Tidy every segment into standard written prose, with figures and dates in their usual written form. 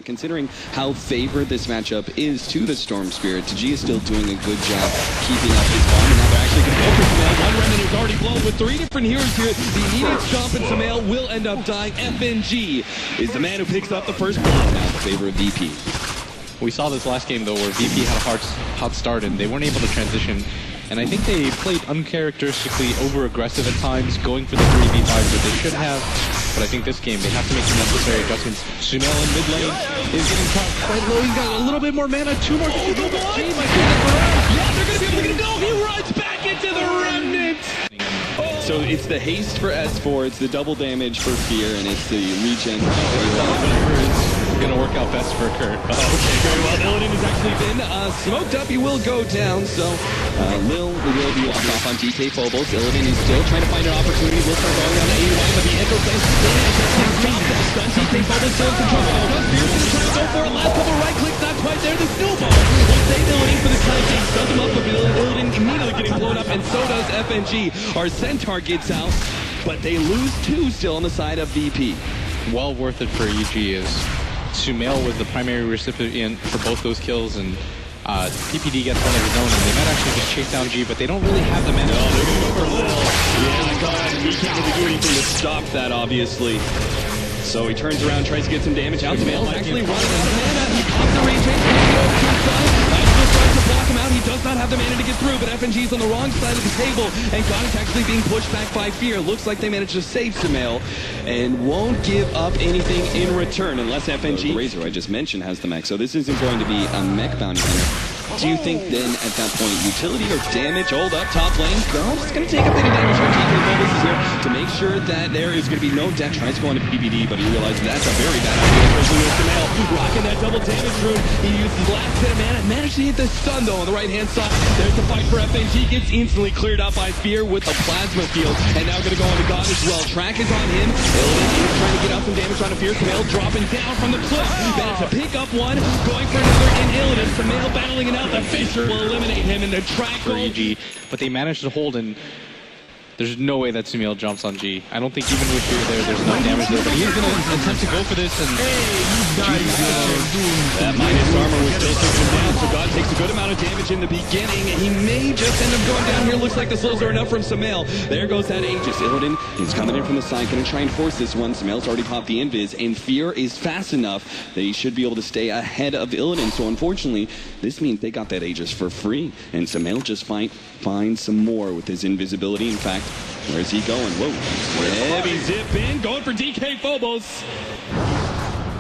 Considering how favored this matchup is to the Storm Spirit, G is still doing a good job keeping up his farm, and now they're actually going to go for Sumail. One remnant is already blown with 3 different heroes here. The immediate stomp, and Sumail will end up dying. FNG is the man who picks up the first blood now in favor of VP. We saw this last game, though, where VP had a hot start, and they weren't able to transition. And I think they played uncharacteristically over-aggressive at times, going for the 3v5s that they should have. But I think this game, they have to make some necessary adjustments. Sumail in mid lane is getting caught quite low. He's got a little bit more mana, 2 more. Yeah, they're going to be able to get him go. He runs back into the remnant. So it's the haste for S4, it's the double damage for Fear, and it's the regen. It's going to work out best for Kurt. Okay, very well. Illidan has actually been smoked up. He will go down, so Lil will be walking off on DK Phobos. Illidan is still trying to find an opportunity. Will start going down to 81, but the Echo Fence stun DK Phobos still in control. Fear's going to try to go for a last couple right clicks. That's right there. The snowball will save Illidan for the time being. Stuns him up, but Illidan immediately getting blown up, and so does FNG. Our Centaur gets out, but they lose 2 still on the side of VP. Well worth it for EG is Sumail was the primary recipient for both those kills, and PPD gets one of his own, and they might actually just chase down G, but they don't really have the mana. Oh, they're going to go for Lil. Yeah, God, he can't really do anything to stop that, obviously. So he turns around, tries to get some damage out. Sumail's actually running out of mana. He pops the rage change. Still tries to block him out. He does not have the mana to get through, but FNG's on the wrong side of the table, and God is actually being pushed back by Fear. Looks like they managed to save Sumail and won't give up anything in return unless FNG, Razor I just mentioned, has the mech. So this isn't going to be a mech bounty hunter. Do you think then at that point utility or damage? Hold up top lane. No, it's going to take a bit of damage from DK Phobos is here to make sure that there is going to be no death. Tries to go on to PPD, but he realizes that's a very bad idea. Especially with Sumail rocking that double damage rune. He used his last bit of mana. Managed to hit the stun though on the right hand side. There's the fight for FNG. Gets instantly cleared out by Fear with the plasma field. And now going to go on to God as well. Track is on him. Illidan is trying to get out some damage on a Fear. Sumail dropping down from the cliff. Managed to pick up one. Going for another in Illidan. Sumail battling it out. The Fisher will eliminate him in the track for EG, but they managed to hold, and there's no way that Sumail jumps on G. I don't think even with Fear there's enough damage there, but he's going to attempt to go for this, and that minus armor will still take him down, so God takes a good amount of damage in the beginning, and he may just end up going down here. Looks like the slows are enough from Sumail. There goes that Aegis. Illidan is coming in from the side, going to try and force this one. Sumail's already popped the invis, and Fear is fast enough that he should be able to stay ahead of Illidan, so unfortunately, this means they got that Aegis for free, and Sumail just finds some more with his invisibility. In fact, where's he going? Whoa. Heavy zip in, going for DK Phobos.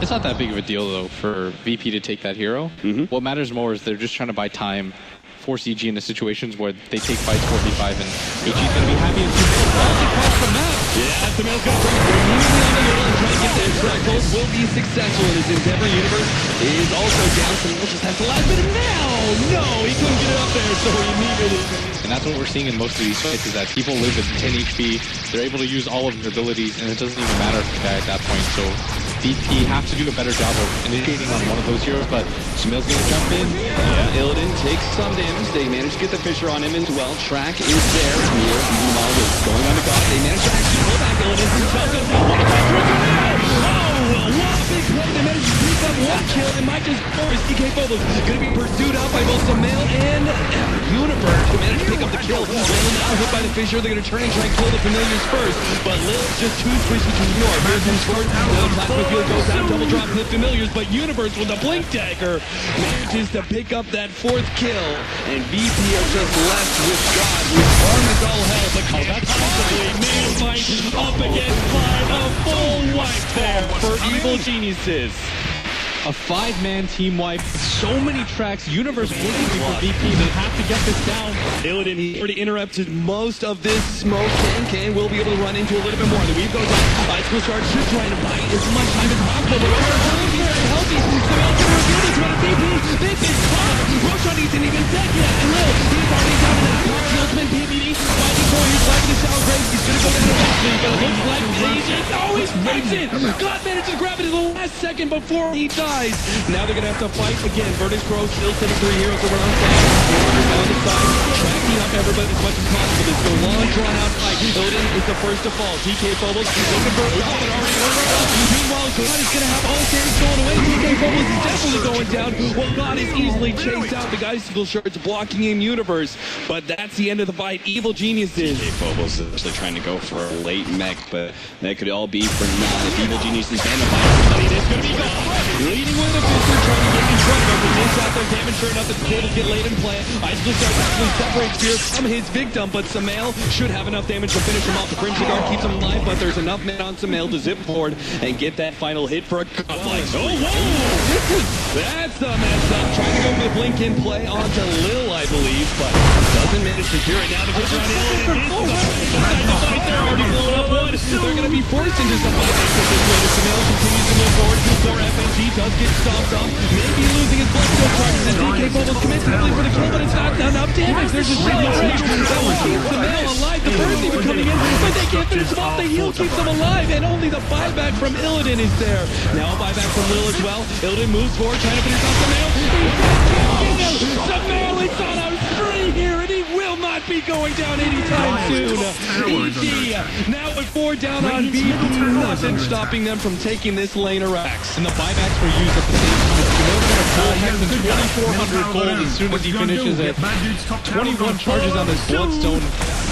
It's not that big of a deal, though, for VP to take that hero. What matters more is they're just trying to buy time, force EG into situations where they take fights 4v5, and EG's going to be happy as Sumail falls across the map. Yeah, Sumail's going to bring it immediately on the middle and try to get that track. Both will be successful in his endeavor. Universe is also down. Sumail just has the last bit of now. No, he couldn't get it up there, so he needed it. And that's what we're seeing in most of these fights, is that people live at 10 HP, they're able to use all of their abilities, and it doesn't even matter if they die at that point. So VP have to do a better job of initiating on one of those heroes, but Sumail's going to jump in. Yeah, Illidan takes some damage. They managed to get the Fisher on him as well. Track is there. Here, meanwhile, is going on to God. They managed to actually pull back Illidan. What a big play. They managed to pick up one kill, and might just force DK Phobos. Going to be pursued out by both Sumail and Universe, who managed to pick up the kill. Lil now hit by the Fisher. They're going to turn and try and kill the familiars first, but Lil's just too squishy to ignore. Here's his short. Lil plasma field goes out, double drop the familiars, but Universe with a blink dagger manages to pick up that 4th kill, and VP are just left with God, whose arm is all hell, but can't possibly fight up against Clyde. A full wipe there for Evil Geniuses. A 5-man team wipe, so many tracks, Universe looking for VP, they have to get this down. Illidan, he already interrupted most of this smoke. Can will be able to run into a little bit more. The weave goes up, Ice Cool Charge should try to buy as much time as possible, but Roshan is very healthy, so he'll get a review this one of VP. This is tough. Roshan isn't even dead yet, and Lil, he's already down in that top Fieldsman, PPD, fighting for his life in the Sour Grave. He's gonna go down eventually, but it looks like Aegis, oh, he's fights it! God manages to grab it in the last second before he dies. Now they're going to have to fight again. Virtus Pro still sending 3 heroes around side. On the side, tracking up everybody as much as possible. This is a long, drawn-out fight. Illidan is the first to fall. DK Phobos looking for a drop, but already over. Meanwhile, God is going to have all carries going away. DK Phobos is definitely going down. Well, God is easily chased out. The Icicle Shards blocking him Universe, but that's the end of the fight. Evil Geniuses. Phobos is actually trying to go for a late mech, but that could all be for naught. If Evil Geniuses ban the fight, somebody is going to be gone. Leading with a Fisher, trying to get in front of him. He miss out their damage. Sure enough, the tables get laid in play. Icicle Shards actually separates Fear from his victim, but Sumail should have enough damage to finish him off. The Crimson Guard keeps him alive, but there's enough men on Sumail to zip forward and get that final hit for a like, oh, whoa! That's a mess up. Trying to go for the blink in play onto Lil, I believe, but doesn't manage to cure it. Now the push on Ill. They're already blown up one. They're going to be forced into some fight this way. The Sumail continues to move forward. 4 FNG does get stopped off. Maybe losing his blood still charges as DK Phobos commits heavily for the kill, but it's not enough damage. There's a single range that will keep Sumail alive. The burst even coming in, but they can't finish him off. The heal keeps them alive, and only the buyback from Illidan is there. Now a buyback from Lil as well. Illidan moves forward, trying to finish off Sumail. Sumail is on a spree here, and he will not be going down anytime soon. EG now with 4 down on BP, nothing stopping them from taking this lane of racks. And the buybacks were used at the same time. Sumail's going to pull Hex in 2,400 gold as soon as he finishes it. 21 charges on his Bloodstone.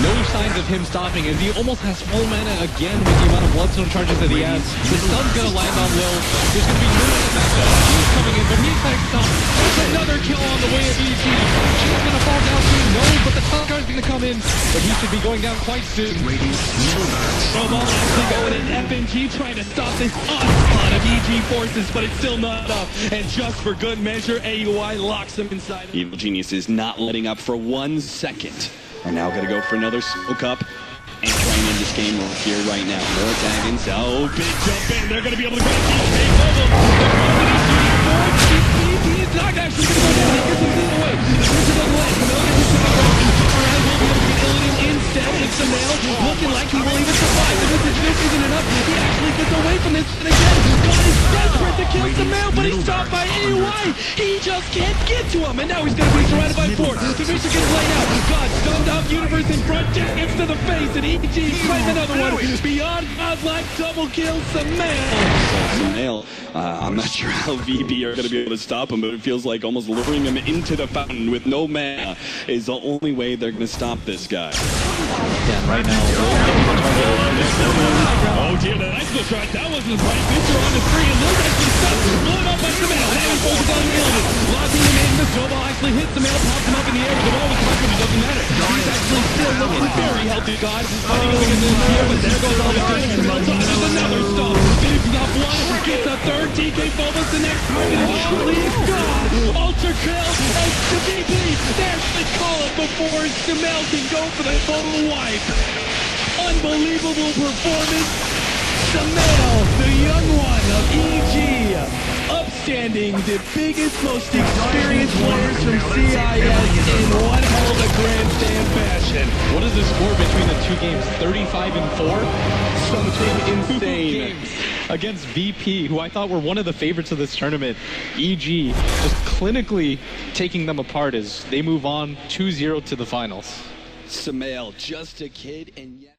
No signs of him stopping as he almost has full mana again with the amount of Bloodstone charges that he has. The stun's going to land on Lil. There's going to be no mana back there. He's coming in, but he's going to stop. There's another kill on the way of EG. She's going to fall down soon. No, but the top guard's going to come in. But he should be going down quite soon. Snowball actually going in. FNG trying to stop this onslaught of EG forces, but it's still not enough. And just for good measure, AUI locks them inside. Evil Genius is not letting up for 1 second. Are now going to go for another smoke up and trying in this game here right now. More taggins. Oh, big jump in. They're going to be able to grab DK Phobos. He's not actually going to go down. He gets him away. The person on the way. Sumail gets him to the ground. Alright, we'll be able to get Illidan instead. It's Sumail looking like he will even survive. The this isn't enough. He actually gets away from this. And again, God is desperate to kill Sumail, but he's stopped by AUI. He just can't get to him. And now he's going to be surrounded by 4. The Fisher gets laid out. God stunned up Universe in front. Just gets to the face. And EG tries another one. Beyond godlike double kill Sumail. Sumail, I'm not sure how VP are going to be able to stop him, but it feels like almost luring him into the fountain with no mana is the only way they're going to stop this guy. Yeah, right now. Oh dear, the Icicle Shard, that wasn't right. Fisher on the free, and Lil's actually stuck. Blown up by Sumail. Now he's focused on Illidan. Locking him in. The snowball actually hits Sumail, pops him up in the air. The wall was covered, it doesn't matter. He's actually still looking very healthy, God. Fighting over against this here, but there goes all the damage. Sumail dodges another stop. Finishes off one, gets a third. DK Phobos the next target. Holy God! Ultra kill and the DP. There's the call it before Sumail can go for the total wipe. Unbelievable performance. Sumail, the young one of EG, upstanding, the biggest, most experienced players from CIS in one hell of a grandstand fashion. What is the score between the 2 games? 35 and 4? Something insane. Against VP, who I thought were one of the favorites of this tournament. EG just clinically taking them apart as they move on 2-0 to the finals. Sumail, just a kid and yet...